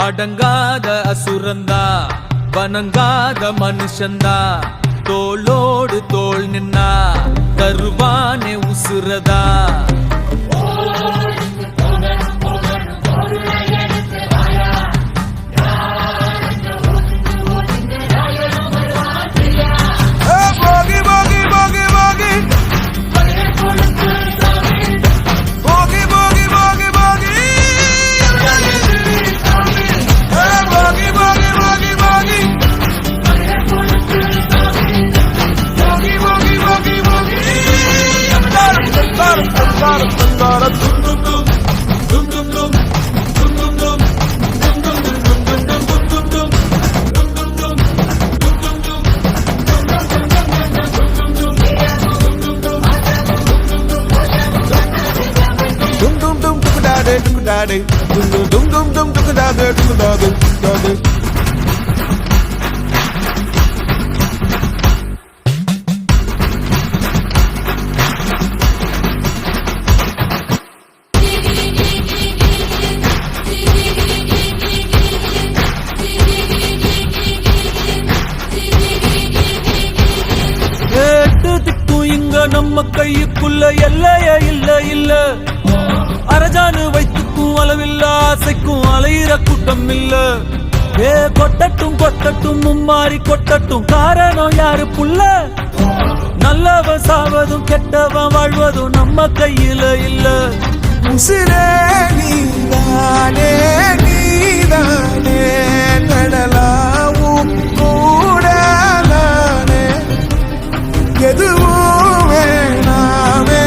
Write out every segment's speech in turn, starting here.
அடங்காத அசுரந்தா வணங்காத மனுஷந்தா தோளோடு தோள் நின்னா தருவானே உசுரதா நம்ம கையுக்குள்ள எல்லைய இல்ல இல்ல அரஜானு வைத்துக்கும் அளவில்ல ஆசைக்கும் அலையிற கூட்டம் இல்ல ஏ கொட்டட்டும் கொட்டட்டும் மும்மாறி கொட்டட்டும் காரணம் யாரு புள்ள நல்லவன் சாவதும் கெட்டவன் வாழ்வதும் நம்ம கையில இல்ல உசிரே நீதானே நீதானே நடலாவும் கூடாதானே எதுவும் வேணாமே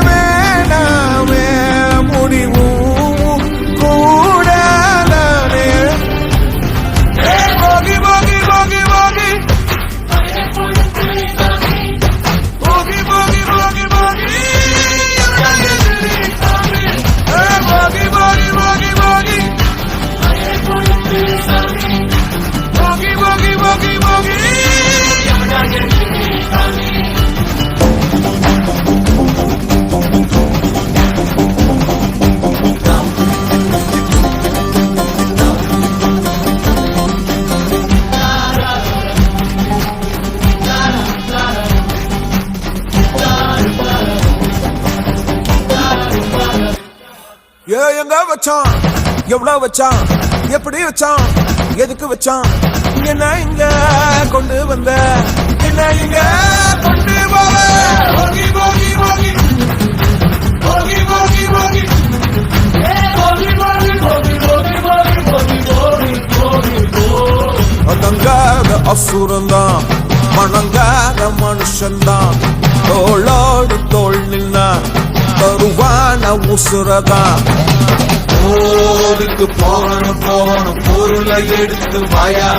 வேணாமே முடிவும் கூடாதானே போகி போகி போகி போகி போகி போகி போகி போகி போகி போகி போகி போகி போகி போகி போகி எங்க வச்சான் எவ்வளவு வச்சான் எப்படி வச்சான் எதுக்கு வச்சான் என்ன இங்க கொண்டு வந்த என்ன இங்க கொண்டு போக போகி போகி போகி போகி போகி போகி அடங்காத அசுரந்தான் வணங்காத மனுஷன்தான் தோளோடு தோள் நின்னா தருவான உசுரதா போருக்கு போகணும் போகணும் பொருளை எடுத்து வாயா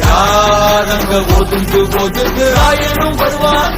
யாரங்க ஒதுங்கு ஒதுங்கு ஆயனும் வருவான்